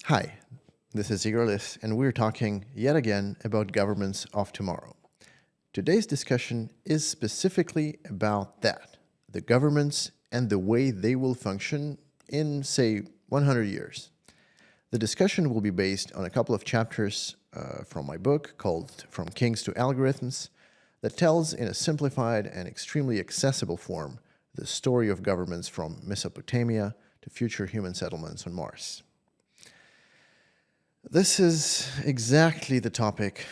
Hi, this is Igor Lys, and we're talking yet again about governments of tomorrow. Today's discussion is specifically about that, the governments and the way they will function in, say, 100 years. The discussion will be based on a couple of chapters from my book called From Kings to Algorithms that tells in a simplified and extremely accessible form the story of governments from Mesopotamia to future human settlements on Mars. This is exactly the topic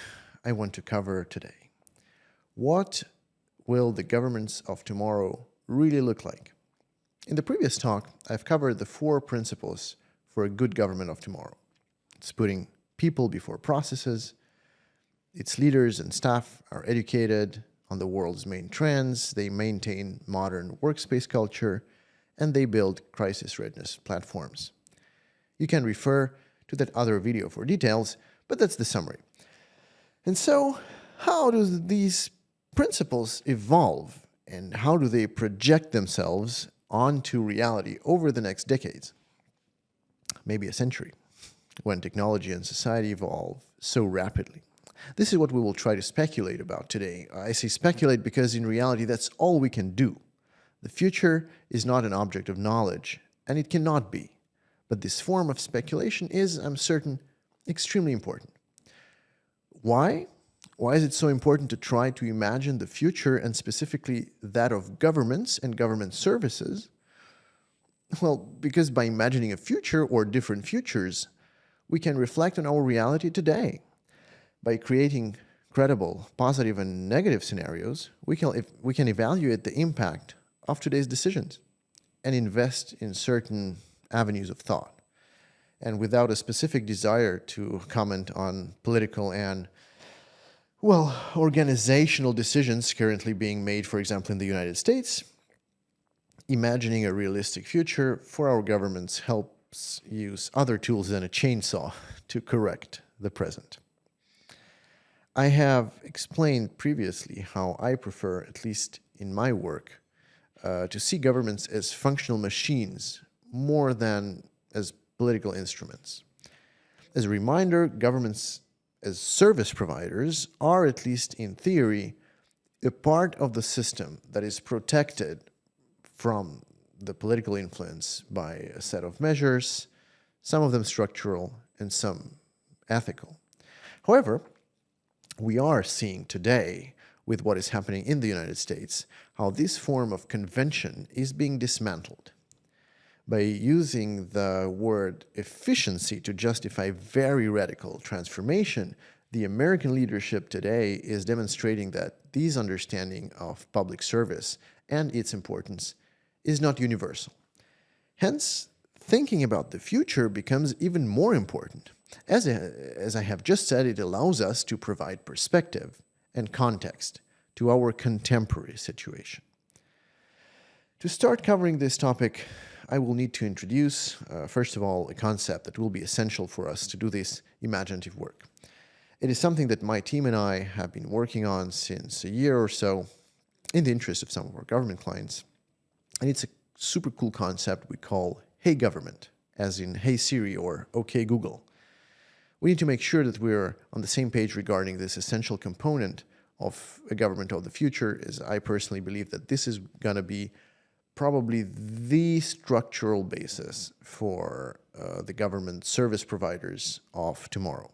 I want to cover today. What will the governments of tomorrow really look like? In the previous talk, I've covered the 4 principles for a good government of tomorrow. It's putting people before processes, its leaders and staff are educated on the world's main trends, they maintain modern workspace culture, and they build crisis readiness platforms. You can refer to that other video for details, but that's the summary. And so, how do these principles evolve, and how do they project themselves onto reality over the next decades? Maybe a century, when technology and society evolve so rapidly. This is what we will try to speculate about today. I say speculate because in reality that's all we can do. The future is not an object of knowledge, and it cannot be. But this form of speculation is, I'm certain, extremely important. Why? Why is it so important to try to imagine the future, and specifically that of governments and government services? Well, because by imagining a future or different futures, we can reflect on our reality today. By creating credible, positive and negative scenarios, we can evaluate the impact of today's decisions and invest in certain avenues of thought. And without a specific desire to comment on political and, well, organizational decisions currently being made, for example, in the United States, imagining a realistic future for our governments helps use other tools than a chainsaw to correct the present. I have explained previously how I prefer, at least in my work, to see governments as functional machines more than as political instruments. As a reminder, governments as service providers are, at least in theory, a part of the system that is protected from the political influence by a set of measures, some of them structural and some ethical. However, we are seeing today, with what is happening in the United States, how this form of convention is being dismantled. By using the word efficiency to justify very radical transformation, the American leadership today is demonstrating that this understanding of public service and its importance is not universal. Hence, thinking about the future becomes even more important. As I have just said, it allows us to provide perspective and context to our contemporary situation. To start covering this topic, I will need to introduce, first of all, a concept that will be essential for us to do this imaginative work. It is something that my team and I have been working on since a year or so in the interest of some of our government clients. And it's a super cool concept we call Hey Government, as in Hey Siri or OK Google. We need to make sure that we're on the same page regarding this essential component of a government of the future, as I personally believe that this is going to be probably the structural basis for the government service providers of tomorrow.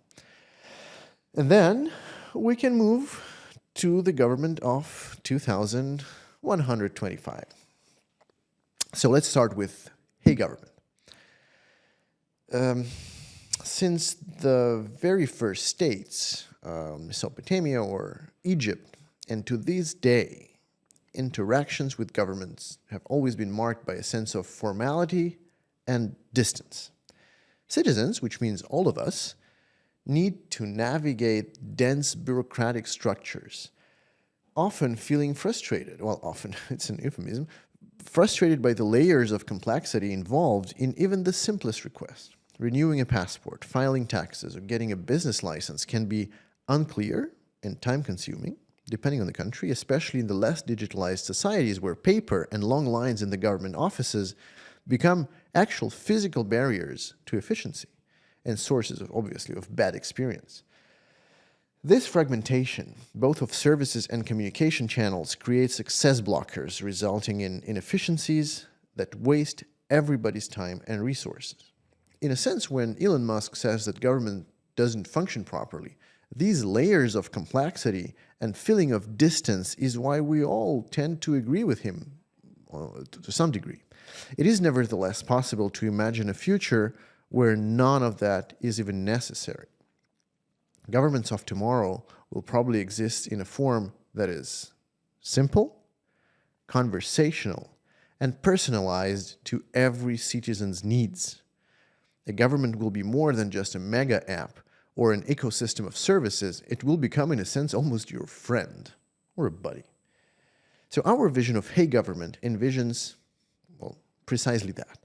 And then we can move to the government of 2125. So let's start with Hey Government. Since the very first states, Mesopotamia or Egypt, and to this day, interactions with governments have always been marked by a sense of formality and distance. Citizens, which means all of us, need to navigate dense bureaucratic structures, often feeling frustrated, well, often, it's an euphemism, frustrated by the layers of complexity involved in even the simplest request. Renewing a passport, filing taxes, or getting a business license can be unclear and time-consuming, depending on the country, especially in the less digitalized societies where paper and long lines in the government offices become actual physical barriers to efficiency. and sources of, obviously, of bad experience. This fragmentation, both of services and communication channels, creates success blockers, resulting in inefficiencies that waste everybody's time and resources. In a sense, when Elon Musk says that government doesn't function properly, these layers of complexity and feeling of distance is why we all tend to agree with him, to some degree. It is nevertheless possible to imagine a future where none of that is even necessary. Governments of tomorrow will probably exist in a form that is simple, conversational, and personalized to every citizen's needs. A government will be more than just a mega app or an ecosystem of services. It will become, in a sense, almost your friend or a buddy. So our vision of Hey Government envisions, well, precisely that.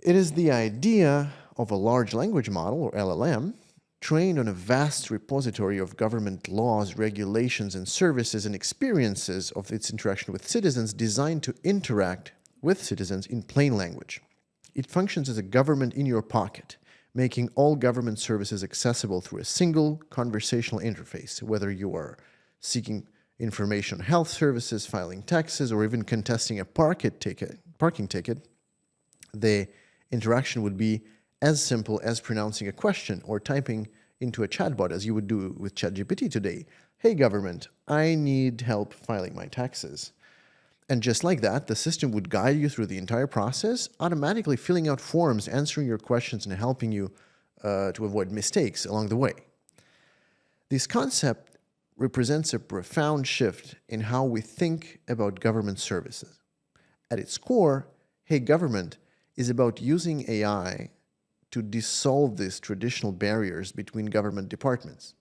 It is the idea of a large language model, or LLM, trained on a vast repository of government laws, regulations, and services and experiences of its interaction with citizens, designed to interact with citizens in plain language. It functions as a government in your pocket, making all government services accessible through a single conversational interface, whether you are seeking information on health services, filing taxes, or even contesting a parking ticket. The interaction would be as simple as pronouncing a question or typing into a chatbot, as you would do with ChatGPT today. Hey government, I need help filing my taxes. And just like that, the system would guide you through the entire process, automatically filling out forms, answering your questions, and helping you to avoid mistakes along the way. This concept represents a profound shift in how we think about government services. At its core, Hey Government is about using AI to dissolve these traditional barriers between government departments.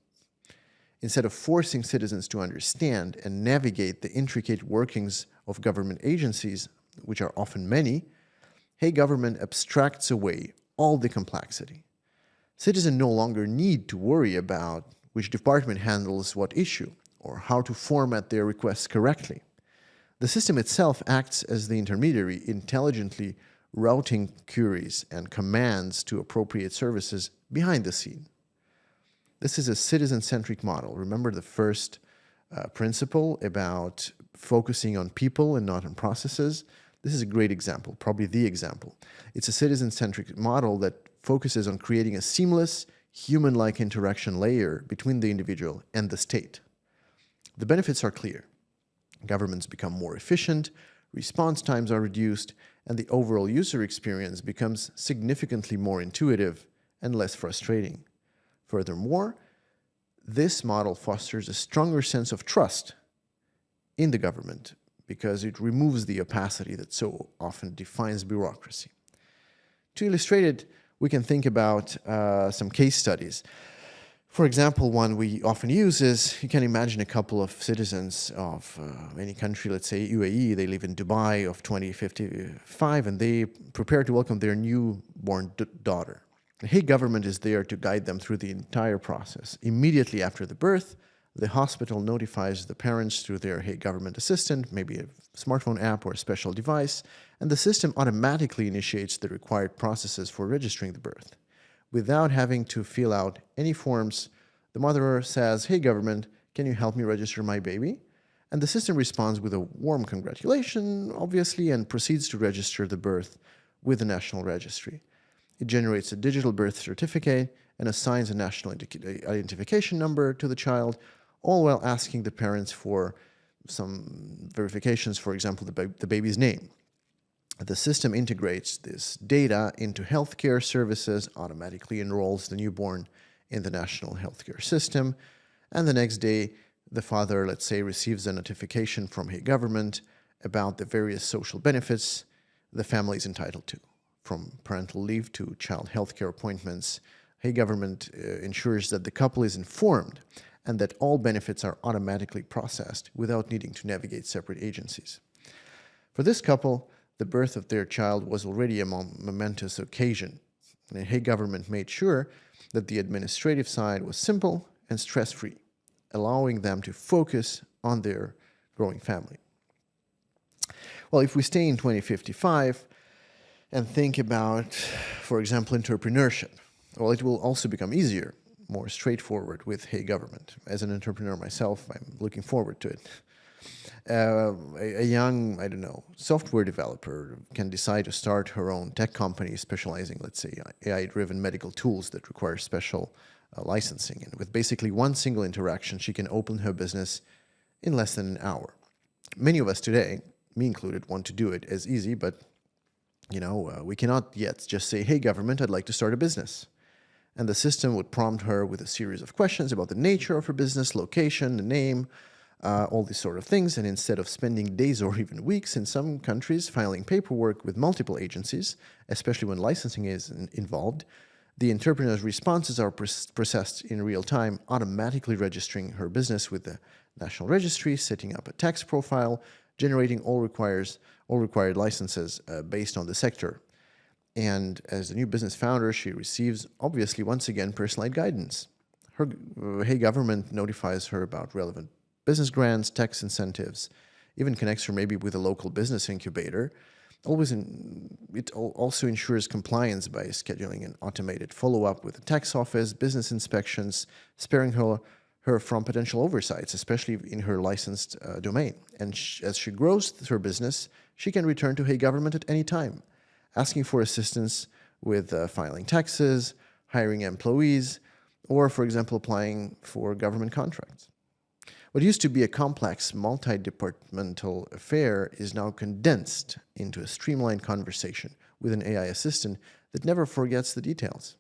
Instead of forcing citizens to understand and navigate the intricate workings of government agencies, which are often many, Hey Government abstracts away all the complexity. Citizens no longer need to worry about which department handles what issue or how to format their requests correctly. The system itself acts as the intermediary, intelligently routing queries and commands to appropriate services behind the scene. This is a citizen-centric model. Remember the first principle about focusing on people and not on processes? This is a great example, probably the example. It's a citizen-centric model that focuses on creating a seamless, human-like interaction layer between the individual and the state. The benefits are clear. Governments become more efficient, response times are reduced, and the overall user experience becomes significantly more intuitive and less frustrating. Furthermore, this model fosters a stronger sense of trust in the government because it removes the opacity that so often defines bureaucracy. To illustrate it, we can think about some case studies. For example, one we often use is, you can imagine a couple of citizens of any country, let's say UAE, they live in Dubai of 2055, and they prepare to welcome their newborn daughter. The Hey Government is there to guide them through the entire process. Immediately after the birth, the hospital notifies the parents through their Hey Government assistant, maybe a smartphone app or a special device, and the system automatically initiates the required processes for registering the birth. Without having to fill out any forms, the mother says, "Hey government, can you help me register my baby?" And the system responds with a warm congratulation, obviously, and proceeds to register the birth with the National Registry. It generates a digital birth certificate and assigns a national identification number to the child, all while asking the parents for some verifications, for example, the baby's name. The system integrates this data into healthcare services, automatically enrolls the newborn in the national healthcare system, and the next day, the father, let's say, receives a notification from Hey Government about the various social benefits the family is entitled to, from parental leave to child healthcare appointments. Hey Government ensures that the couple is informed and that all benefits are automatically processed without needing to navigate separate agencies. For this couple, the birth of their child was already a momentous occasion, and Hey Government made sure that the administrative side was simple and stress-free, allowing them to focus on their growing family. Well, if we stay in 2055 and think about, for example, entrepreneurship, Well, it will also become easier, more straightforward with Hey Government. As an entrepreneur myself, I'm looking forward to it. A young, I don't know, software developer can decide to start her own tech company specializing, let's say, AI-driven medical tools that require special licensing. And with basically one single interaction, she can open her business in less than an hour. Many of us today, me included, want to do it as easy, but we cannot yet just say, hey, government, I'd like to start a business. And the system would prompt her with a series of questions about the nature of her business, location, the name, all these sort of things. And instead of spending days or even weeks in some countries filing paperwork with multiple agencies, especially when licensing is involved, the entrepreneur's responses are processed in real time, automatically registering her business with the National Registry, setting up a tax profile, generating all required licenses based on the sector. And as a new business founder, she receives, obviously, once again, personalized guidance. Her Hey Government notifies her about relevant business grants, tax incentives, even connects her maybe with a local business incubator. It also ensures compliance by scheduling an automated follow-up with the tax office, business inspections, sparing her from potential oversights, especially in her licensed domain. And as she grows her business, she can return to Hey Government at any time, asking for assistance with filing taxes, hiring employees, or, for example, applying for government contracts. What used to be a complex, multi-departmental affair is now condensed into a streamlined conversation with an AI assistant that never forgets the details.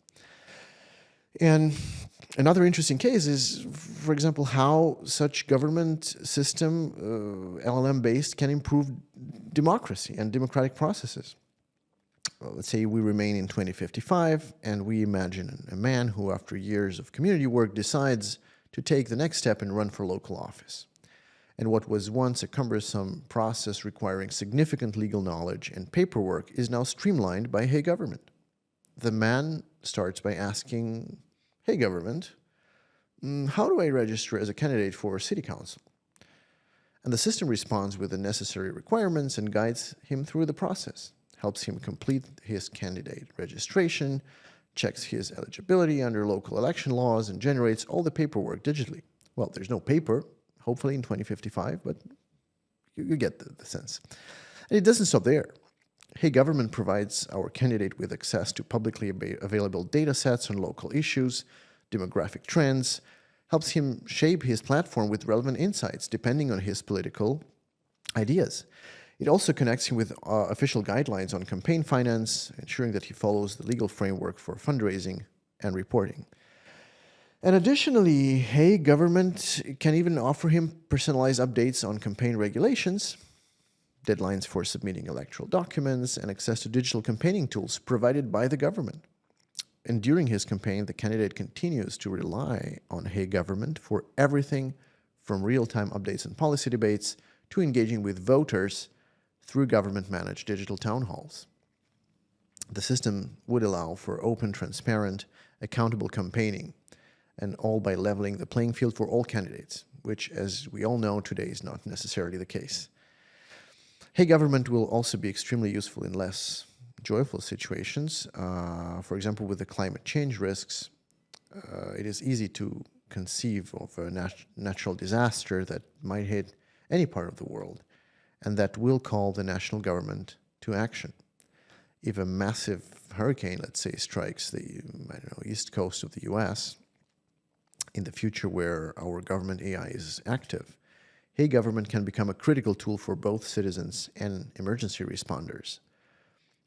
And another interesting case is, for example, how such government system, LLM-based, can improve democracy and democratic processes. Well, let's say we remain in 2055 and we imagine a man who, after years of community work, decides to take the next step and run for local office. And what was once a cumbersome process requiring significant legal knowledge and paperwork is now streamlined by Hey Government. The man starts by asking, hey government, how do I register as a candidate for city council? And the system responds with the necessary requirements and guides him through the process, helps him complete his candidate registration, checks his eligibility under local election laws, and generates all the paperwork digitally. Well, there's no paper, hopefully in 2055, but you get the sense. And it doesn't stop there. Hey Government provides our candidate with access to publicly available data sets on local issues, demographic trends, helps him shape his platform with relevant insights depending on his political ideas. It also connects him with official guidelines on campaign finance, ensuring that he follows the legal framework for fundraising and reporting. And additionally, Hey Government can even offer him personalized updates on campaign regulations, deadlines for submitting electoral documents, and access to digital campaigning tools provided by the government. And during his campaign, the candidate continues to rely on Hey Government for everything from real-time updates and policy debates to engaging with voters through government-managed digital town halls. The system would allow for open, transparent, accountable campaigning, and all by leveling the playing field for all candidates, which, as we all know, today is not necessarily the case. Hey Government will also be extremely useful in less joyful situations. For example, with the climate change risks, it is easy to conceive of a natural disaster that might hit any part of the world, and that will call the national government to action. If a massive hurricane, let's say, strikes the east coast of the US in the future where our government AI is active, Hey Government can become a critical tool for both citizens and emergency responders.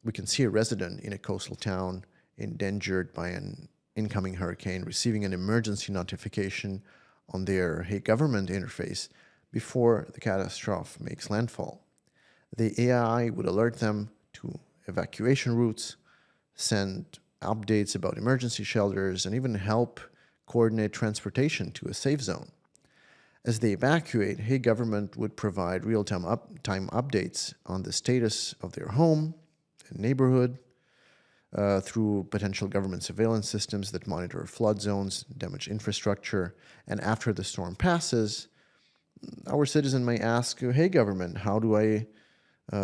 We can see a resident in a coastal town endangered by an incoming hurricane receiving an emergency notification on their Hey Government interface before the catastrophe makes landfall. The AI would alert them to evacuation routes, send updates about emergency shelters, and even help coordinate transportation to a safe zone. As they evacuate, Hey Government would provide real-time updates on the status of their home and neighborhood through potential government surveillance systems that monitor flood zones, damaged infrastructure, and after the storm passes, our citizen may ask, hey government, how do I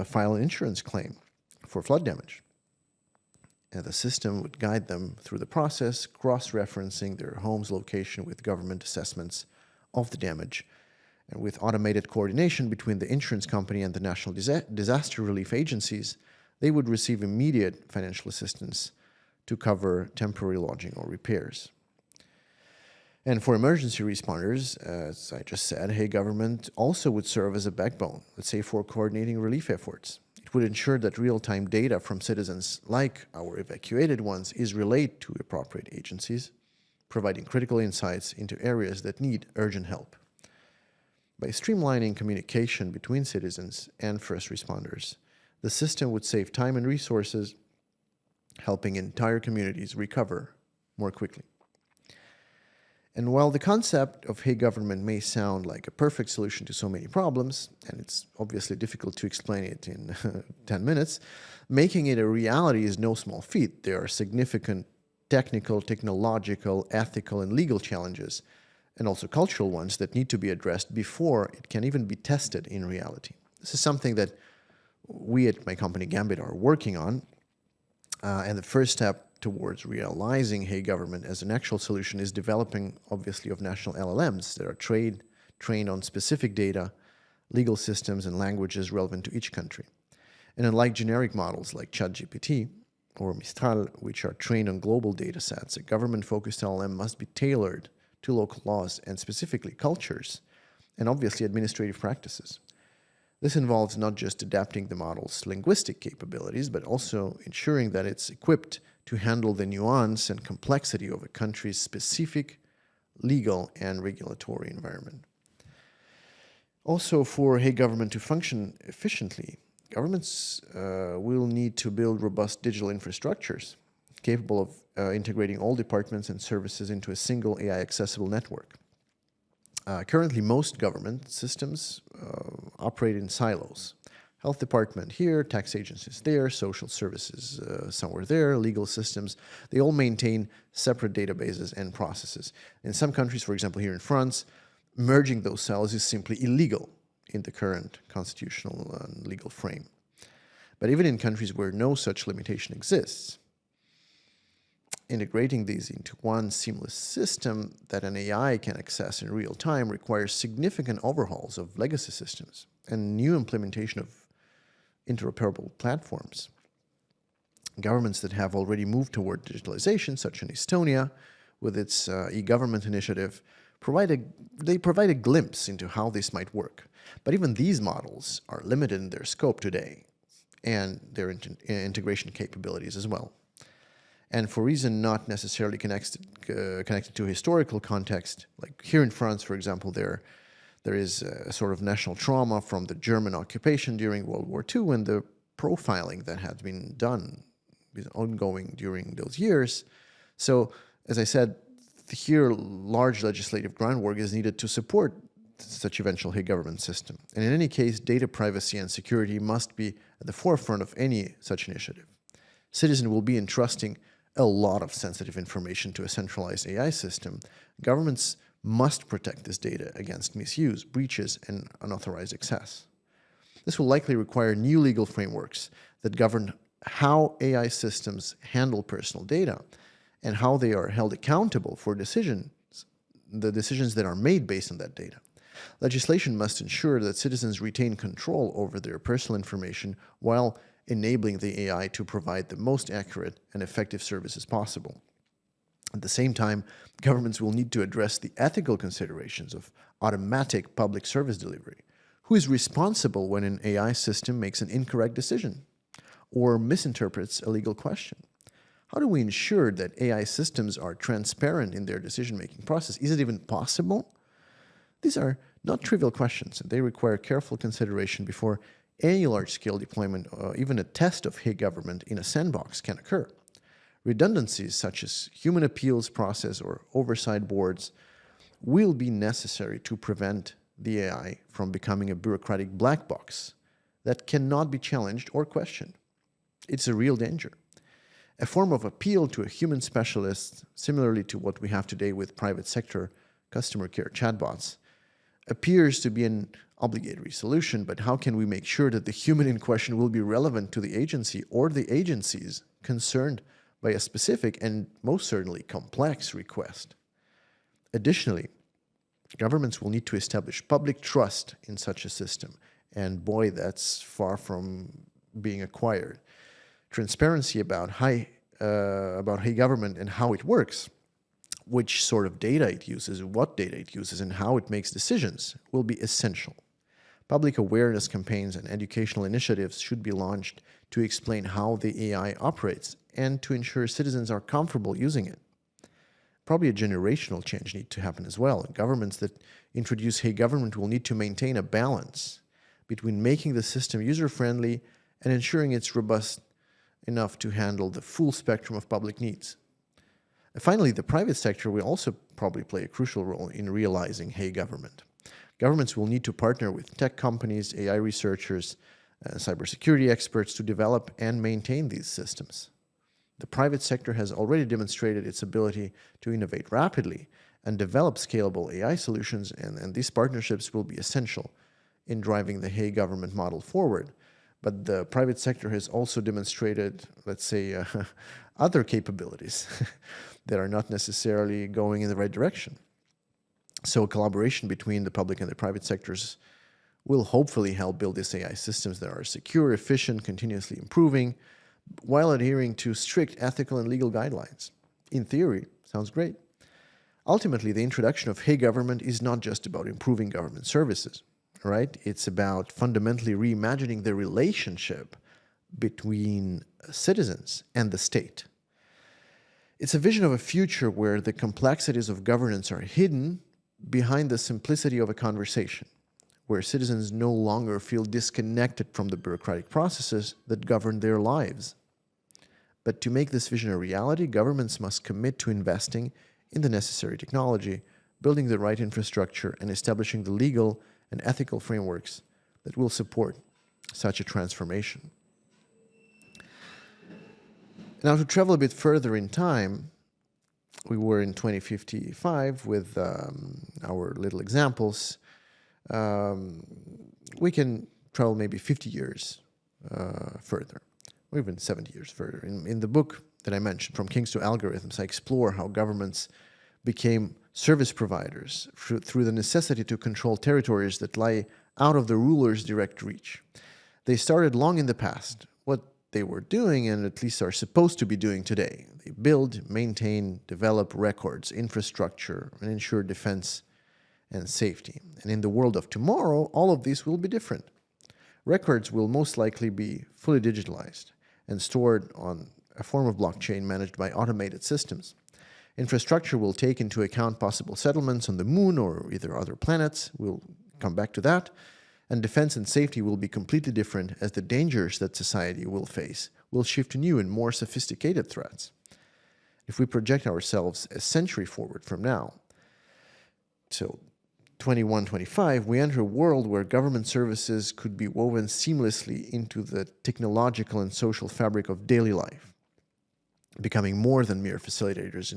file an insurance claim for flood damage? and the system would guide them through the process, cross-referencing their home's location with government assessments of the damage, and with automated coordination between the insurance company and the national disaster relief agencies, they would receive immediate financial assistance to cover temporary lodging or repairs. And for emergency responders, as I just said, Hey Government also would serve as a backbone, let's say for coordinating relief efforts. It would ensure that real-time data from citizens, like our evacuated ones, is relayed to appropriate agencies, providing critical insights into areas that need urgent help. By streamlining communication between citizens and first responders, the system would save time and resources, helping entire communities recover more quickly. And while the concept of Hey Government may sound like a perfect solution to so many problems, and it's obviously difficult to explain it in 10 minutes, making it a reality is no small feat. There are significant technical, technological, ethical, and legal challenges, and also cultural ones that need to be addressed before it can even be tested in reality. This is something that we at my company Gambit are working on, and the first step towards realizing Hey Government as an actual solution is developing, obviously, of national LLMs that are trained on specific data, legal systems, and languages relevant to each country. And unlike generic models like ChatGPT or Mistral, which are trained on global data sets, a government-focused LLM must be tailored to local laws and specifically cultures, and obviously administrative practices. This involves not just adapting the model's linguistic capabilities, but also ensuring that it's equipped to handle the nuance and complexity of a country's specific legal and regulatory environment. Also, for Hey Government to function efficiently, governments will need to build robust digital infrastructures capable of integrating all departments and services into a single AI-accessible network. Currently, most government systems operate in silos. Health department here, tax agencies there, social services somewhere there, legal systems. They all maintain separate databases and processes. In some countries, for example, here in France, merging those silos is simply illegal in the current constitutional and legal frame. But even in countries where no such limitation exists, integrating these into one seamless system that an AI can access in real time requires significant overhauls of legacy systems and new implementation of interoperable platforms. Governments that have already moved toward digitalization, such as Estonia, with its e-government initiative, provide a glimpse into how this might work. But even these models are limited in their scope today and their integration capabilities as well. And for reasons not necessarily connected to historical context, like here in France, for example, there is a sort of national trauma from the German occupation during World War II and the profiling that had been done, ongoing during those years. So, as I said, here large legislative groundwork is needed to support such eventual Hey Government system. And in any case, data privacy and security must be at the forefront of any such initiative. Citizens will be entrusting a lot of sensitive information to a centralized AI system. Governments must protect this data against misuse, breaches, and unauthorized access. This will likely require new legal frameworks that govern how AI systems handle personal data and how they are held accountable for the decisions that are made based on that data. Legislation must ensure that citizens retain control over their personal information while enabling the AI to provide the most accurate and effective services possible. At the same time, governments will need to address the ethical considerations of automatic public service delivery. Who is responsible when an AI system makes an incorrect decision or misinterprets a legal question? How do we ensure that AI systems are transparent in their decision-making process? Is it even possible? These are not trivial questions, and they require careful consideration before any large-scale deployment or even a test of Hey Government in a sandbox can occur. Redundancies such as human appeals process or oversight boards will be necessary to prevent the AI from becoming a bureaucratic black box that cannot be challenged or questioned. It's a real danger. A form of appeal to a human specialist, similarly to what we have today with private sector customer care chatbots, appears to be an obligatory solution, but how can we make sure that the human in question will be relevant to the agency or the agencies concerned by a specific and most certainly complex request. Additionally, governments will need to establish public trust in such a system, and boy, that's far from being acquired. Transparency about Hey Government and how it works, which sort of data it uses, what data it uses, and how it makes decisions will be essential. Public awareness campaigns and educational initiatives should be launched to explain how the AI operates and to ensure citizens are comfortable using it. Probably a generational change needs to happen as well. Governments that introduce Hey Government will need to maintain a balance between making the system user-friendly and ensuring it's robust enough to handle the full spectrum of public needs. And finally, the private sector will also probably play a crucial role in realizing Hey Government. Governments will need to partner with tech companies, AI researchers, cybersecurity experts to develop and maintain these systems. The private sector has already demonstrated its ability to innovate rapidly and develop scalable AI solutions, and these partnerships will be essential in driving the Hey Government model forward. But the private sector has also demonstrated, let's say, other capabilities that are not necessarily going in the right direction. So collaboration between the public and the private sectors will hopefully help build these AI systems that are secure, efficient, continuously improving, while adhering to strict ethical and legal guidelines. In theory, sounds great. Ultimately, the introduction of Hey Government is not just about improving government services, right? It's about fundamentally reimagining the relationship between citizens and the state. It's a vision of a future where the complexities of governance are hidden behind the simplicity of a conversation, where citizens no longer feel disconnected from the bureaucratic processes that govern their lives. But to make this vision a reality, governments must commit to investing in the necessary technology, building the right infrastructure, and establishing the legal and ethical frameworks that will support such a transformation. Now, to travel a bit further in time, we were in 2055 with our little examples. We can travel maybe 50 years further, or even 70 years further. In the book that I mentioned, From Kings to Algorithms, I explore how governments became service providers through the necessity to control territories that lie out of the ruler's direct reach. They started long in the past. What they were doing, and at least are supposed to be doing today, they build, maintain, develop records, infrastructure, and ensure defense and safety. And in the world of tomorrow, all of these will be different. Records will most likely be fully digitalized and stored on a form of blockchain managed by automated systems. Infrastructure will take into account possible settlements on the moon or either other planets. We'll come back to that. And defense and safety will be completely different, as the dangers that society will face will shift to new and more sophisticated threats. If we project ourselves a century forward from now, so 2125, we enter a world where government services could be woven seamlessly into the technological and social fabric of daily life, becoming more than mere facilitators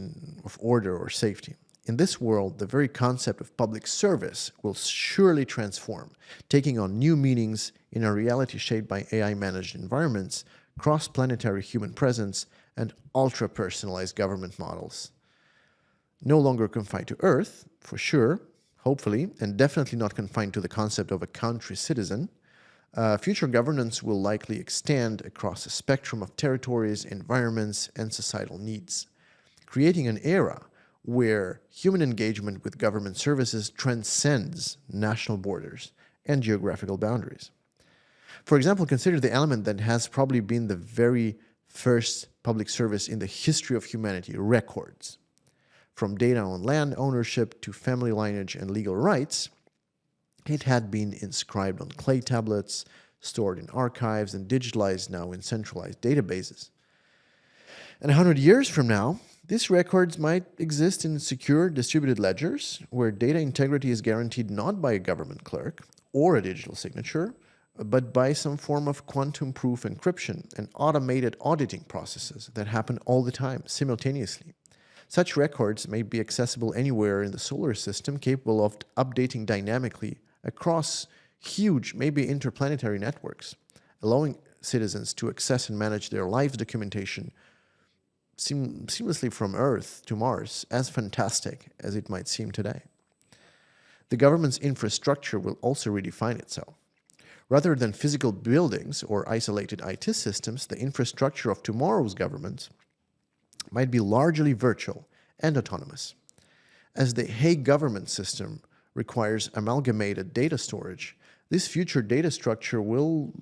of order or safety. In this world, the very concept of public service will surely transform, taking on new meanings in a reality shaped by AI-managed environments, cross-planetary human presence, and ultra-personalized government models. No longer confined to Earth, for sure, hopefully, and definitely not confined to the concept of a country citizen, future governance will likely extend across a spectrum of territories, environments, and societal needs, creating an era where human engagement with government services transcends national borders and geographical boundaries. For example, consider the element that has probably been the very first public service in the history of humanity: records. From data on land ownership to family lineage and legal rights, it had been inscribed on clay tablets, stored in archives, and digitalized now in centralized databases. And 100 years from now, these records might exist in secure distributed ledgers where data integrity is guaranteed not by a government clerk or a digital signature, but by some form of quantum-proof encryption and automated auditing processes that happen all the time, simultaneously. Such records may be accessible anywhere in the solar system, capable of updating dynamically across huge, maybe interplanetary networks, allowing citizens to access and manage their lives documentation seamlessly from Earth to Mars as fantastic as it might seem today. The government's infrastructure will also redefine itself. Rather than physical buildings or isolated IT systems, the infrastructure of tomorrow's government might be largely virtual and autonomous. As the Hague government system requires amalgamated data storage, this future data structure will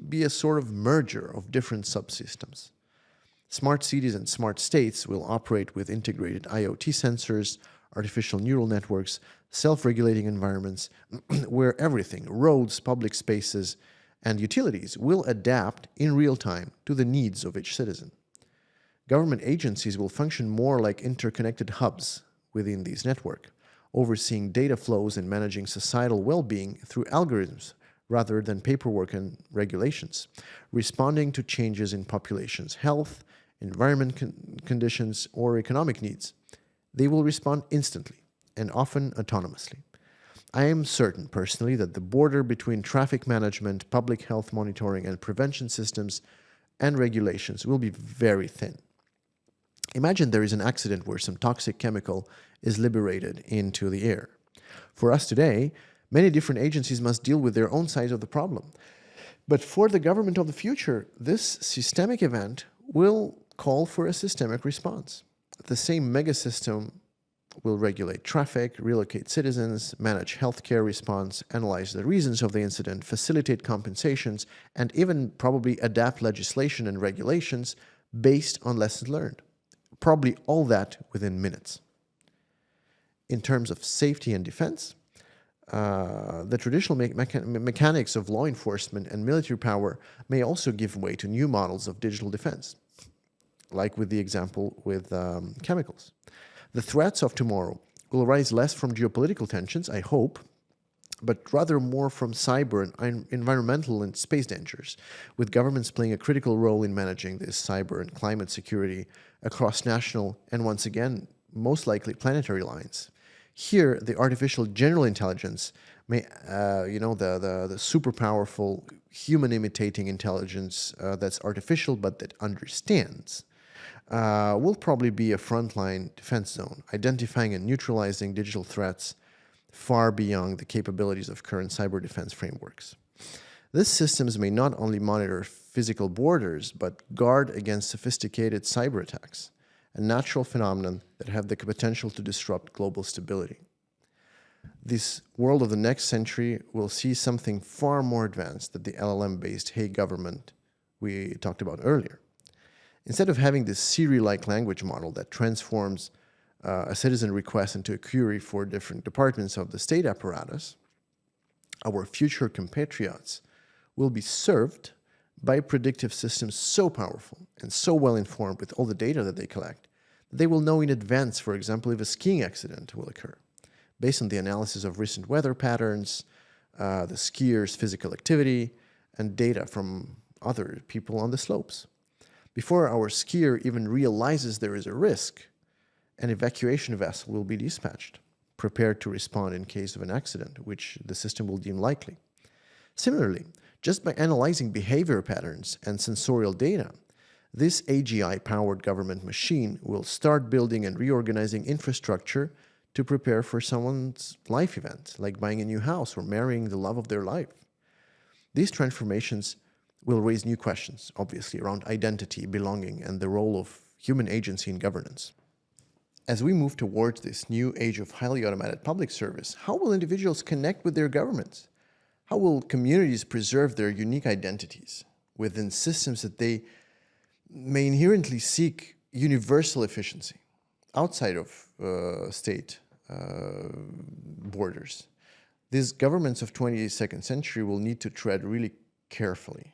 be a sort of merger of different subsystems. Smart cities and smart states will operate with integrated IoT sensors, artificial neural networks, self-regulating environments, where everything, roads, public spaces, and utilities will adapt in real time to the needs of each citizen. Government agencies will function more like interconnected hubs within these networks, overseeing data flows and managing societal well-being through algorithms rather than paperwork and regulations, responding to changes in population's health, environment conditions, or economic needs. They will respond instantly and often autonomously. I am certain personally that the border between traffic management, public health monitoring, and prevention systems and regulations will be very thin. Imagine there is an accident where some toxic chemical is liberated into the air. For us today, many different agencies must deal with their own side of the problem. But for the government of the future, this systemic event will call for a systemic response. The same megasystem will regulate traffic, relocate citizens, manage healthcare response, analyze the reasons of the incident, facilitate compensations, and even probably adapt legislation and regulations based on lessons learned. Probably all that within minutes. In terms of safety and defense, the traditional mechanics of law enforcement and military power may also give way to new models of digital defense, like with the example with chemicals. The threats of tomorrow will arise less from geopolitical tensions, I hope, but rather more from cyber and environmental and space dangers, with governments playing a critical role in managing this cyber and climate security across national and, once again, most likely planetary lines. Here, the artificial general intelligence may, the super powerful human-imitating intelligence that's artificial but that understands, will probably be a frontline defense zone, identifying and neutralizing digital threats far beyond the capabilities of current cyber defense frameworks. These systems may not only monitor physical borders, but guard against sophisticated cyber attacks, a natural phenomenon that have the potential to disrupt global stability. This world of the next century will see something far more advanced than the LLM-based Hague government we talked about earlier. Instead of having this Siri-like language model that transforms a citizen request into a query for different departments of the state apparatus, our future compatriots will be served by predictive systems so powerful and so well informed with all the data that they collect, that they will know in advance, for example, if a skiing accident will occur, based on the analysis of recent weather patterns, the skier's physical activity, and data from other people on the slopes. Before our skier even realizes there is a risk, an evacuation vessel will be dispatched, prepared to respond in case of an accident, which the system will deem likely. Similarly, just by analyzing behavior patterns and sensorial data, this AGI-powered government machine will start building and reorganizing infrastructure to prepare for someone's life event, like buying a new house or marrying the love of their life. These transformations will raise new questions, obviously, around identity, belonging, and the role of human agency in governance. As we move towards this new age of highly automated public service, how will individuals connect with their governments? How will communities preserve their unique identities within systems that they may inherently seek universal efficiency outside of state borders? These governments of 22nd century will need to tread really carefully.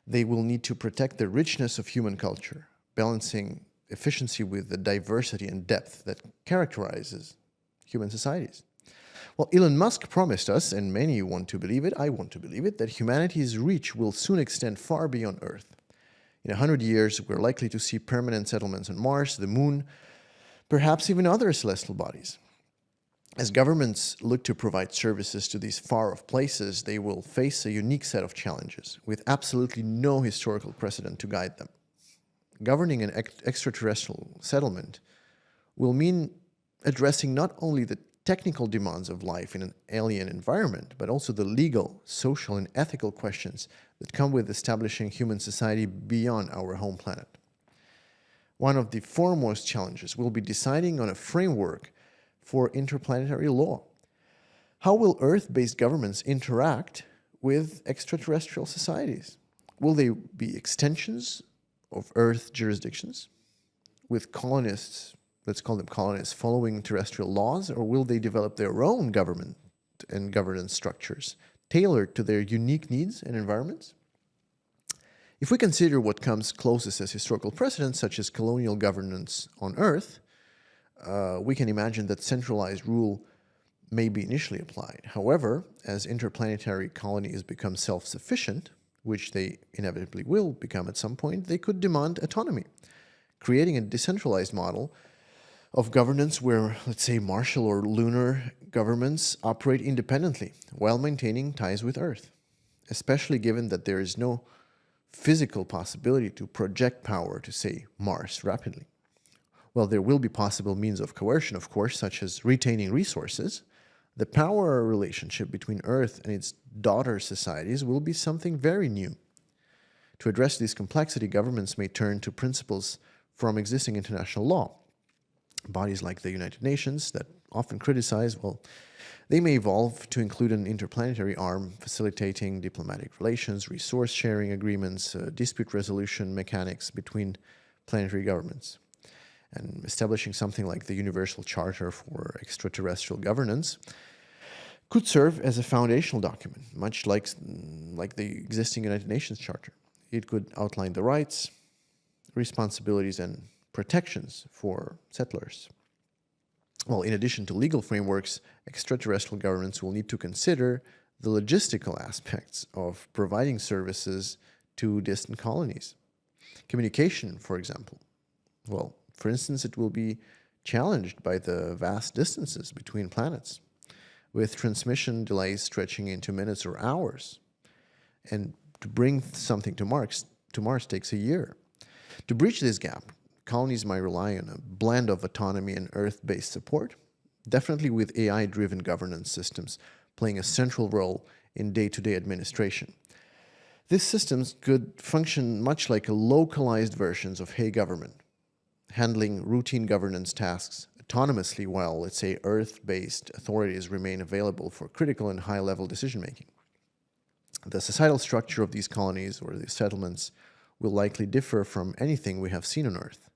They will need to protect the richness of human culture, balancing efficiency with the diversity and depth that characterizes human societies. Well, Elon Musk promised us, and many want to believe it, I want to believe it, that humanity's reach will soon extend far beyond Earth. In 100 years, we're likely to see permanent settlements on Mars, the Moon, perhaps even other celestial bodies. As governments look to provide services to these far-off places, they will face a unique set of challenges with absolutely no historical precedent to guide them. governing an extraterrestrial settlement will mean addressing not only the technical demands of life in an alien environment, but also the legal, social, and ethical questions that come with establishing human society beyond our home planet. One of the foremost challenges will be deciding on a framework for interplanetary law. How will Earth-based governments interact with extraterrestrial societies? Will they be extensions of Earth jurisdictions with colonists, let's call them colonists, following terrestrial laws, or will they develop their own government and governance structures tailored to their unique needs and environments? If we consider what comes closest as historical precedents, such as colonial governance on Earth, we can imagine that centralized rule may be initially applied. However, as interplanetary colonies become self-sufficient, which they inevitably will become at some point, they could demand autonomy, creating a decentralized model of governance where, let's say, martial or lunar governments operate independently while maintaining ties with Earth, especially given that there is no physical possibility to project power to, say, Mars rapidly. Well, there will be possible means of coercion, of course, such as retaining resources. The power relationship between Earth and its daughter societies will be something very new. To address this complexity, governments may turn to principles from existing international law. Bodies like the United Nations that often criticize, well, they may evolve to include an interplanetary arm facilitating diplomatic relations, resource sharing agreements, dispute resolution mechanics between planetary governments. And establishing something like the Universal Charter for Extraterrestrial Governance could serve as a foundational document, much like the existing United Nations Charter. It could outline the rights, responsibilities, and protections for settlers. Well, in addition to legal frameworks, extraterrestrial governments will need to consider the logistical aspects of providing services to distant colonies. Communication, for example. Well, for instance, it will be challenged by the vast distances between planets, with transmission delays stretching into minutes or hours. And to bring something to Mars takes a year. To bridge this gap, colonies might rely on a blend of autonomy and Earth-based support, definitely with AI-driven governance systems playing a central role in day-to-day administration. These systems could function much like localized versions of Hey Government, handling routine governance tasks autonomously while, let's say, Earth-based authorities remain available for critical and high-level decision-making. The societal structure of these colonies or these settlements will likely differ from anything we have seen on Earth.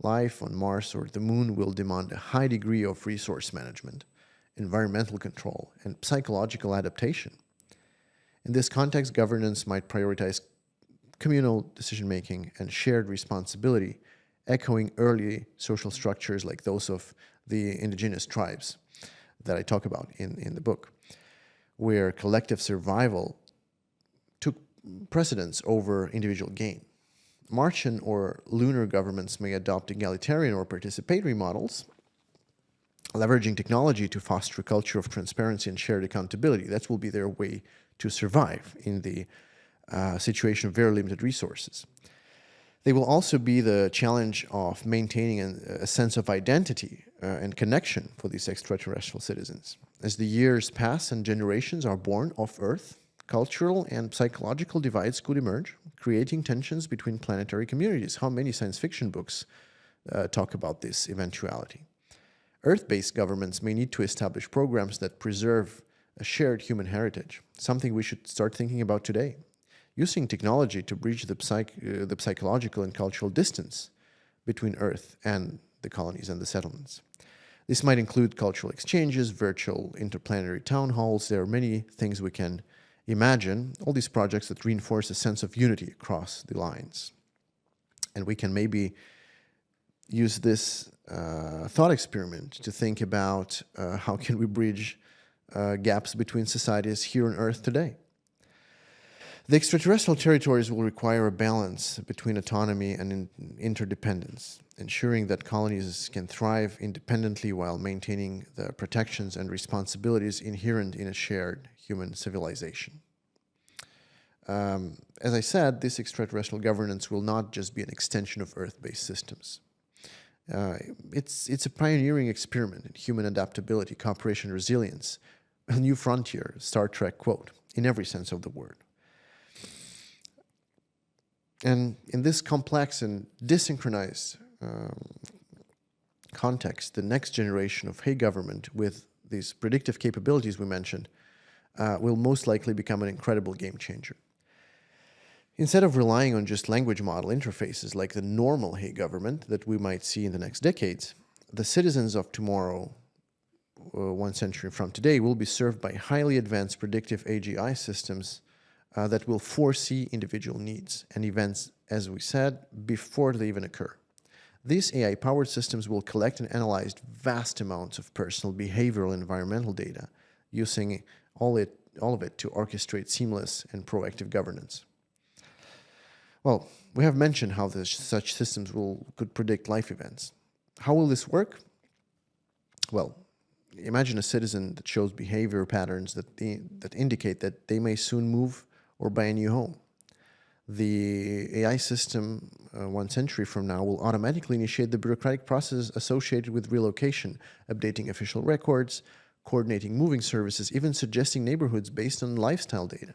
Life on Mars or the Moon will demand a high degree of resource management, environmental control, and psychological adaptation. In this context, governance might prioritize communal decision-making and shared responsibility, echoing early social structures like those of the indigenous tribes that I talk about in the book, where collective survival took precedence over individual gain. Martian or lunar governments may adopt egalitarian or participatory models, leveraging technology to foster a culture of transparency and shared accountability. That will be their way to survive in the situation of very limited resources. They will also be the challenge of maintaining a sense of identity and connection for these extraterrestrial citizens. As the years pass and generations are born off Earth, cultural and psychological divides could emerge, creating tensions between planetary communities. How many science fiction books talk about this eventuality? Earth-based governments may need to establish programs that preserve a shared human heritage, something we should start thinking about today, using technology to bridge the psychological and cultural distance between Earth and the colonies and the settlements. This might include cultural exchanges, virtual interplanetary town halls. There are many things we can imagine, all these projects that reinforce a sense of unity across the lines. And we can maybe use this thought experiment to think about how can we bridge gaps between societies here on Earth today. The extraterrestrial territories will require a balance between autonomy and interdependence, ensuring that colonies can thrive independently while maintaining the protections and responsibilities inherent in a shared human civilization. As I said, this extraterrestrial governance will not just be an extension of Earth-based systems. It's a pioneering experiment in human adaptability, cooperation, and resilience, a new frontier, Star Trek quote, in every sense of the word. And in this complex and desynchronized context, the next generation of Hey government with these predictive capabilities we mentioned will most likely become an incredible game changer. Instead of relying on just language model interfaces like the normal Hey government that we might see in the next decades, the citizens of tomorrow, 1 century from today, will be served by highly advanced predictive AGI systems that will foresee individual needs and events, as we said, before they even occur. These AI-powered systems will collect and analyze vast amounts of personal, behavioral, and environmental data, using all of it to orchestrate seamless and proactive governance. Well, we have mentioned how such systems could predict life events. How will this work? Well, imagine a citizen that shows behavior patterns that indicate that they may soon move or buy a new home. The AI system, 1 century from now, will automatically initiate the bureaucratic process associated with relocation, updating official records, coordinating moving services, even suggesting neighborhoods based on lifestyle data.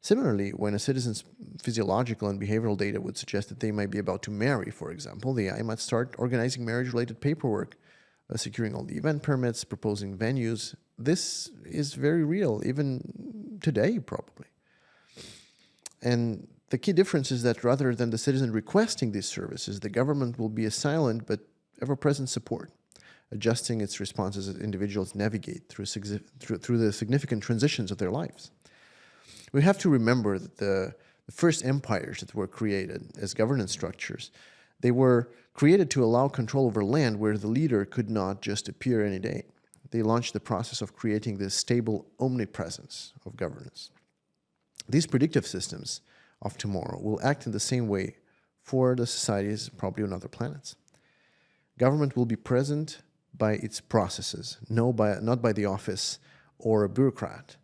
Similarly, when a citizen's physiological and behavioral data would suggest that they might be about to marry, for example, the AI might start organizing marriage-related paperwork, securing all the event permits, proposing venues. This is very real, even today, probably. And the key difference is that rather than the citizen requesting these services, the government will be a silent but ever-present support, adjusting its responses as individuals navigate through the significant transitions of their lives. We have to remember that the first empires that were created as governance structures, they were created to allow control over land where the leader could not just appear any day. They launched the process of creating this stable omnipresence of governance. These predictive systems of tomorrow will act in the same way for the societies probably on other planets. Government will be present by its processes, not by the office or a bureaucrat.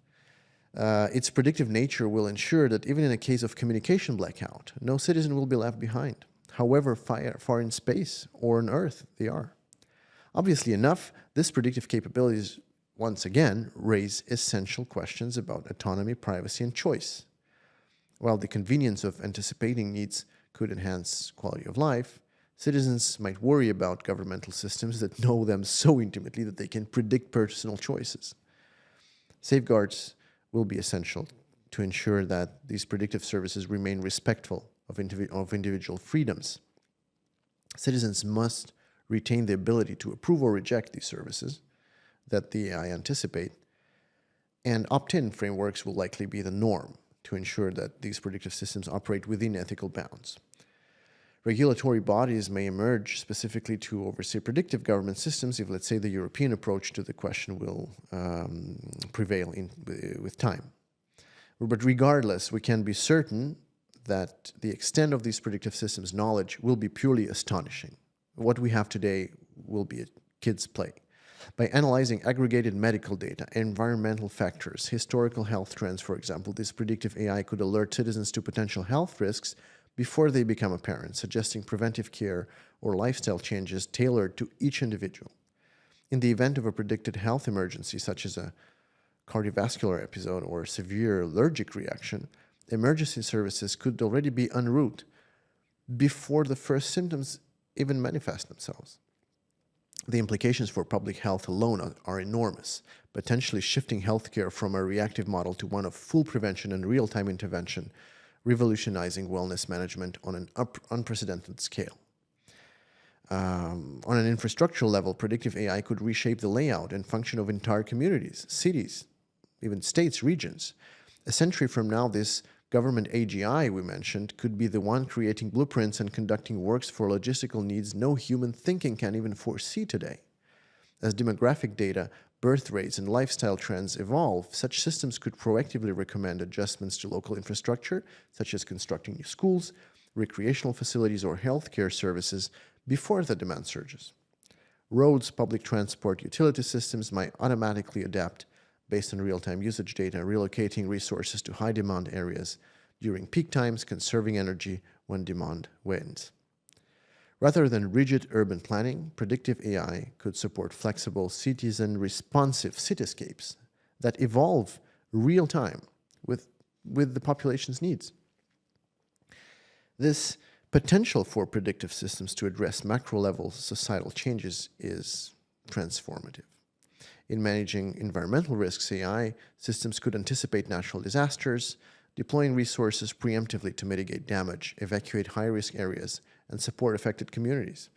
Its predictive nature will ensure that even in a case of communication blackout, no citizen will be left behind, however far in space or on Earth they are. Obviously enough, this predictive capabilities once again raise essential questions about autonomy, privacy, and choice. While the convenience of anticipating needs could enhance quality of life, citizens might worry about governmental systems that know them so intimately that they can predict personal choices. Safeguards will be essential to ensure that these predictive services remain respectful of individual freedoms. Citizens must retain the ability to approve or reject these services that the AI anticipate, and opt-in frameworks will likely be the norm to ensure that these predictive systems operate within ethical bounds. Regulatory bodies may emerge specifically to oversee predictive government systems if, let's say, the European approach to the question will prevail with time. But regardless, we can be certain that the extent of these predictive systems' knowledge will be purely astonishing. What we have today will be a kid's play. By analyzing aggregated medical data, environmental factors, historical health trends, for example, this predictive AI could alert citizens to potential health risks before they become apparent, suggesting preventive care or lifestyle changes tailored to each individual. In the event of a predicted health emergency, such as a cardiovascular episode or a severe allergic reaction, emergency services could already be en route before the first symptoms even manifest themselves. The implications for public health alone are enormous, potentially shifting healthcare from a reactive model to one of full prevention and real-time intervention, revolutionizing wellness management on an unprecedented scale. On an infrastructural level, predictive AI could reshape the layout and function of entire communities, cities, even states, regions. A century from now, this government AGI we mentioned could be the one creating blueprints and conducting works for logistical needs no human thinking can even foresee today. As demographic data, birth rates, and lifestyle trends evolve, such systems could proactively recommend adjustments to local infrastructure, such as constructing new schools, recreational facilities, or healthcare services before the demand surges. Roads, public transport, utility systems might automatically adapt based on real-time usage data, relocating resources to high-demand areas during peak times, conserving energy when demand wanes. Rather than rigid urban planning, predictive AI could support flexible, citizen-responsive cityscapes that evolve real-time with the population's needs. This potential for predictive systems to address macro-level societal changes is transformative. In managing environmental risks, AI systems could anticipate natural disasters, deploying resources preemptively to mitigate damage, evacuate high-risk areas, and support affected communities.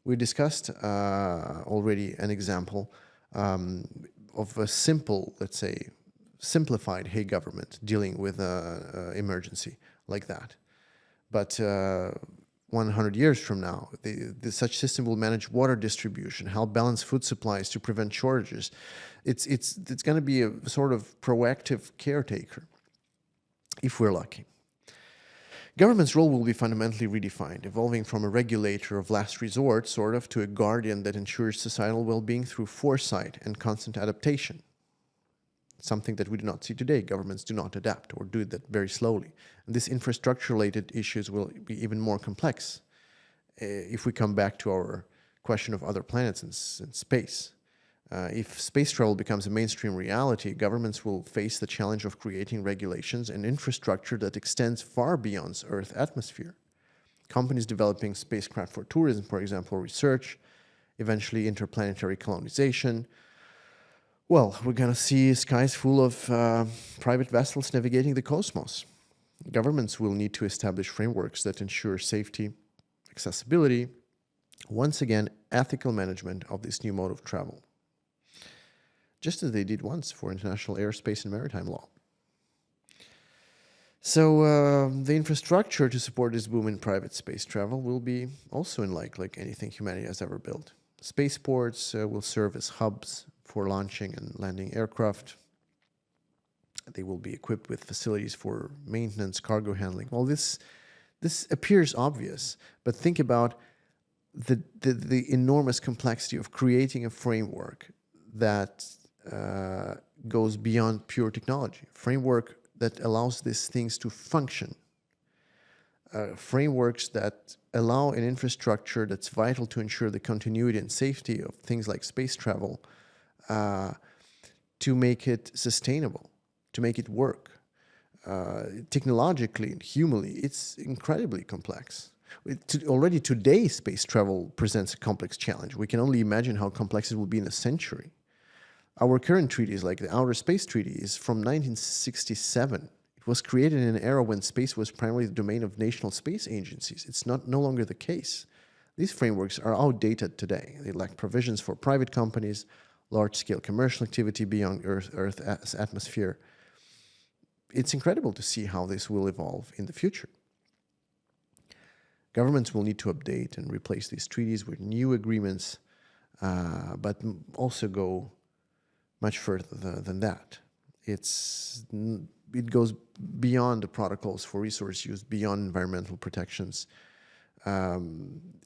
We discussed already an example of a simple, let's say, simplified hey government dealing with an emergency like that. But 100 years from now, such system will manage water distribution, help balance food supplies to prevent shortages. It's going to be a sort of proactive caretaker, if we're lucky. Government's role will be fundamentally redefined, evolving from a regulator of last resort, sort of, to a guardian that ensures societal well-being through foresight and constant adaptation. Something that we do not see today. Governments do not adapt or do that very slowly. And these infrastructure-related issues will be even more complex if we come back to our question of other planets and space. If space travel becomes a mainstream reality, governments will face the challenge of creating regulations and infrastructure that extends far beyond Earth's atmosphere. Companies developing spacecraft for tourism, for example, research, eventually interplanetary colonization. Well, we're going to see skies full of private vessels navigating the cosmos. Governments will need to establish frameworks that ensure safety, accessibility, once again, ethical management of this new mode of travel, just as they did once for international airspace and maritime law. So the infrastructure to support this boom in private space travel will be also like anything humanity has ever built. Spaceports will serve as hubs for launching and landing aircraft. They will be equipped with facilities for maintenance, cargo handling. Well, this appears obvious, but think about the enormous complexity of creating a framework that goes beyond pure technology, framework that allows these things to function, frameworks that allow an infrastructure that's vital to ensure the continuity and safety of things like space travel, to make it sustainable, to make it work. Technologically and humanly, it's incredibly complex. Already today, space travel presents a complex challenge. We can only imagine how complex it will be in a century. Our current treaties, like the Outer Space Treaty, is from 1967. It was created in an era when space was primarily the domain of national space agencies. It's no longer the case. These frameworks are outdated today. They lack provisions for private companies, large-scale commercial activity beyond Earth's atmosphere. It's incredible to see how this will evolve in the future. Governments will need to update and replace these treaties with new agreements, but also go much further than that. It goes beyond the protocols for resource use, beyond environmental protections.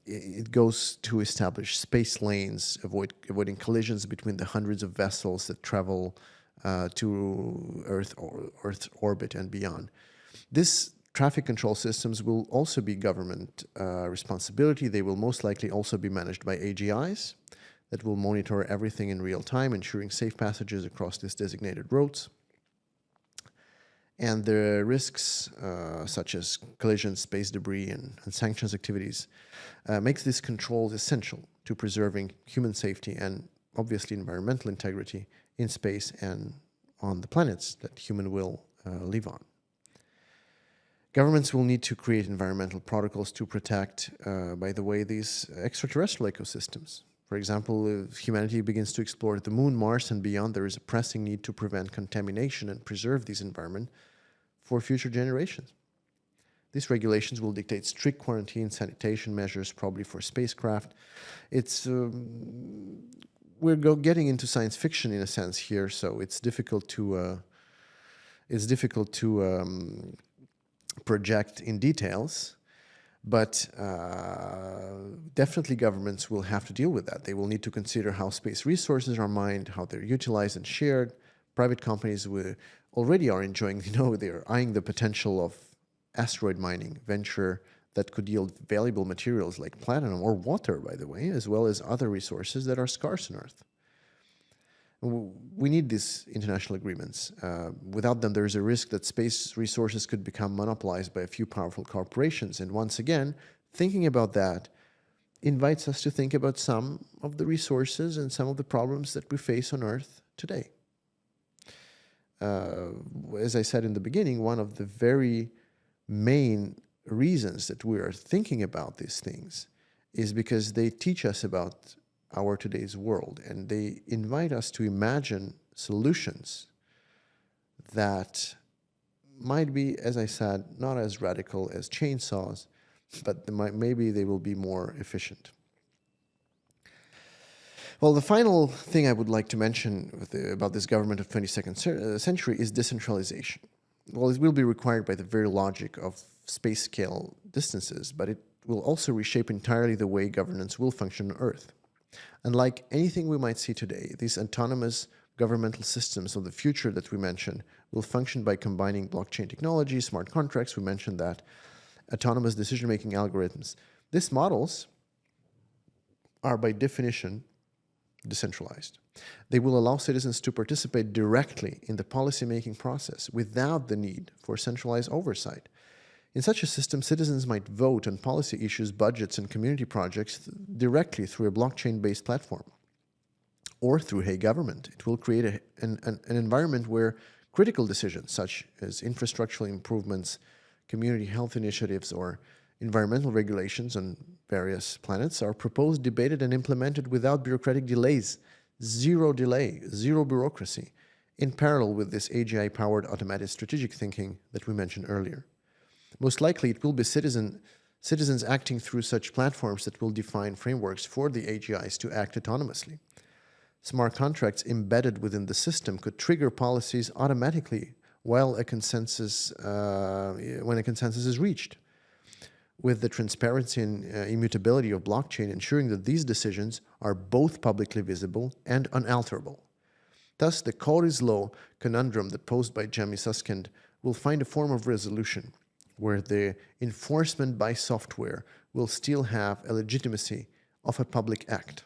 It goes to establish space lanes, avoiding collisions between the hundreds of vessels that travel to Earth's orbit and beyond. This traffic control systems will also be government responsibility. They will most likely also be managed by AGIs that will monitor everything in real time, ensuring safe passages across these designated roads. And the risks, such as collisions, space debris, and sanctions activities, makes these controls essential to preserving human safety and obviously environmental integrity in space and on the planets that human will live on. Governments will need to create environmental protocols to protect, by the way, these extraterrestrial ecosystems. For example, if humanity begins to explore the Moon, Mars, and beyond, there is a pressing need to prevent contamination and preserve this environment for future generations. These regulations will dictate strict quarantine, sanitation measures, probably for spacecraft. We're getting into science fiction in a sense here, so it's difficult to project in details. But definitely governments will have to deal with that. They will need to consider how space resources are mined, how they're utilized and shared, Private companies already are enjoying, they're eyeing the potential of asteroid mining venture that could yield valuable materials like platinum or water, by the way, as well as other resources that are scarce on Earth. We need these international agreements. Without them, there is a risk that space resources could become monopolized by a few powerful corporations. And once again, thinking about that invites us to think about some of the resources and some of the problems that we face on Earth today. As I said in the beginning, one of the very main reasons that we are thinking about these things is because they teach us about our today's world, and they invite us to imagine solutions that might be, as I said, not as radical as chainsaws, but maybe they will be more efficient. Well, the final thing I would like to mention about this government of 22nd century is decentralization. Well, it will be required by the very logic of space scale distances, but it will also reshape entirely the way governance will function on Earth. Unlike anything we might see today, these autonomous governmental systems of the future that we mentioned will function by combining blockchain technology, smart contracts, we mentioned that, autonomous decision-making algorithms. These models are by definition decentralized. They will allow citizens to participate directly in the policy-making process without the need for centralized oversight. In such a system, citizens might vote on policy issues, budgets, and community projects directly through a blockchain-based platform or through Hey Government. It will create an environment where critical decisions such as infrastructural improvements, community health initiatives, or environmental regulations on various planets are proposed, debated, and implemented without bureaucratic delays. Zero delay, zero bureaucracy, in parallel with this AGI-powered automated strategic thinking that we mentioned earlier. Most likely, it will be citizens acting through such platforms that will define frameworks for the AGIs to act autonomously. Smart contracts embedded within the system could trigger policies automatically when a consensus is reached, with the transparency and immutability of blockchain ensuring that these decisions are both publicly visible and unalterable. Thus, the code is law conundrum that posed by Jamie Susskind will find a form of resolution, where the enforcement by software will still have a legitimacy of a public act.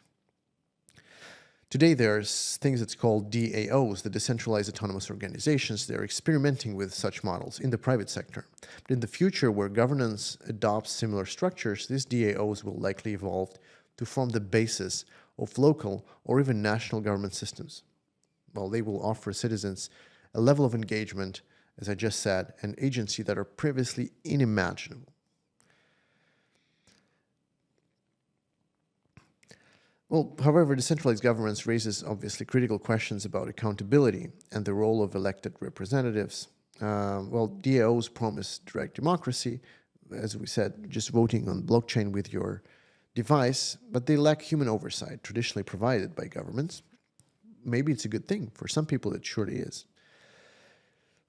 Today, there's things that's called DAOs, the Decentralized Autonomous Organizations. They're experimenting with such models in the private sector. But in the future, where governance adopts similar structures, these DAOs will likely evolve to form the basis of local or even national government systems. Well, they will offer citizens a level of engagement, as I just said, and agency that are previously unimaginable. Well, however, decentralized governance raises obviously critical questions about accountability and the role of elected representatives. DAOs promise direct democracy, as we said, just voting on blockchain with your device, but they lack human oversight traditionally provided by governments. Maybe it's a good thing. For some people, it surely is.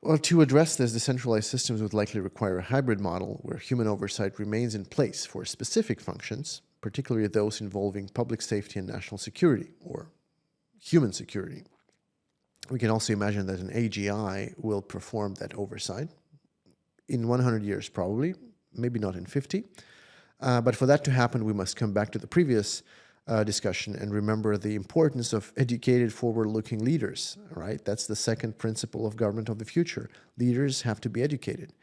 Well, to address this, decentralized systems would likely require a hybrid model where human oversight remains in place for specific functions, particularly those involving public safety and national security, or human security. We can also imagine that an AGI will perform that oversight in 100 years probably, maybe not in 50. But for that to happen, we must come back to the previous discussion and remember the importance of educated, forward-looking leaders, right? That's the second principle of government of the future. Leaders have to be educated.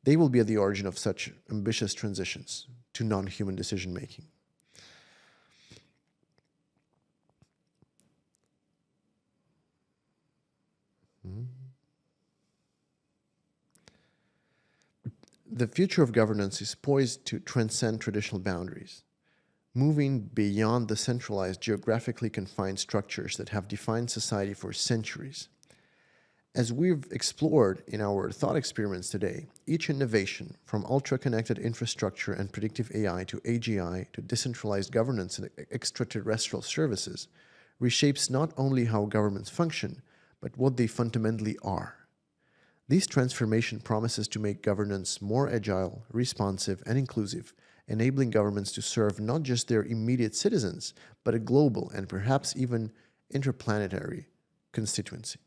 They will be at the origin of such ambitious transitions to non-human decision-making. The future of governance is poised to transcend traditional boundaries, moving beyond the centralized, geographically confined structures that have defined society for centuries. As we've explored in our thought experiments today, each innovation, from ultra-connected infrastructure and predictive AI to AGI to decentralized governance and extraterrestrial services, reshapes not only how governments function, but what they fundamentally are. This transformation promises to make governance more agile, responsive, and inclusive, enabling governments to serve not just their immediate citizens, but a global and perhaps even interplanetary constituency.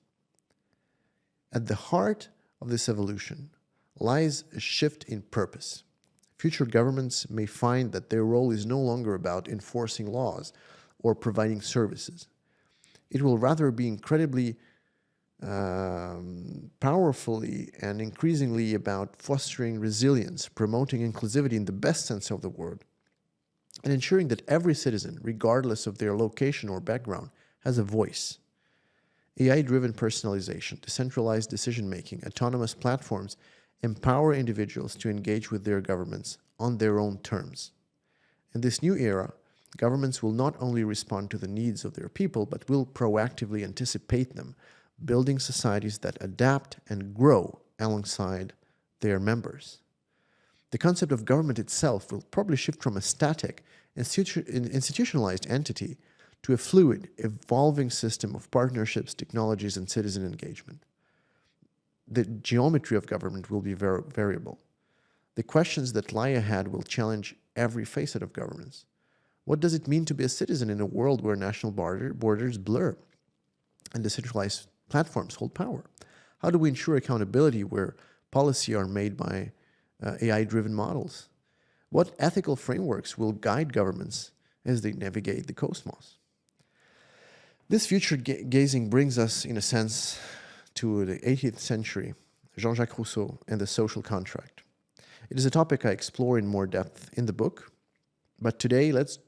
At the heart of this evolution lies a shift in purpose. Future governments may find that their role is no longer about enforcing laws or providing services. It will rather be incredibly powerfully and increasingly about fostering resilience, promoting inclusivity in the best sense of the word, and ensuring that every citizen, regardless of their location or background, has a voice. AI-driven personalization, decentralized decision-making, autonomous platforms empower individuals to engage with their governments on their own terms. In this new era, governments will not only respond to the needs of their people, but will proactively anticipate them, building societies that adapt and grow alongside their members. The concept of government itself will probably shift from a static, institutionalized entity to a fluid, evolving system of partnerships, technologies, and citizen engagement. The geometry of government will be variable. The questions that lie ahead will challenge every facet of governance. What does it mean to be a citizen in a world where national borders blur and decentralized platforms hold power? How do we ensure accountability where policy are made by AI-driven models? What ethical frameworks will guide governments as they navigate the cosmos? This future gazing brings us, in a sense, to the 18th century, Jean-Jacques Rousseau and the social contract. It is a topic I explore in more depth in the book, but today let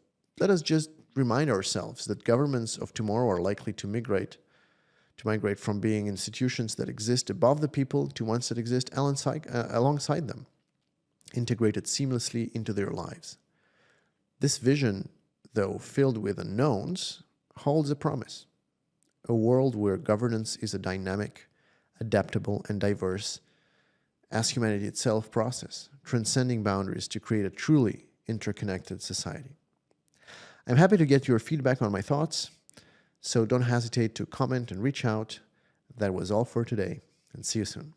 us just remind ourselves that governments of tomorrow are likely to migrate from being institutions that exist above the people to ones that exist alongside them, integrated seamlessly into their lives. This vision, though filled with unknowns, holds a promise. A world where governance is a dynamic, adaptable, and diverse, as humanity itself process, transcending boundaries to create a truly interconnected society. I'm happy to get your feedback on my thoughts, so don't hesitate to comment and reach out. That was all for today, and see you soon.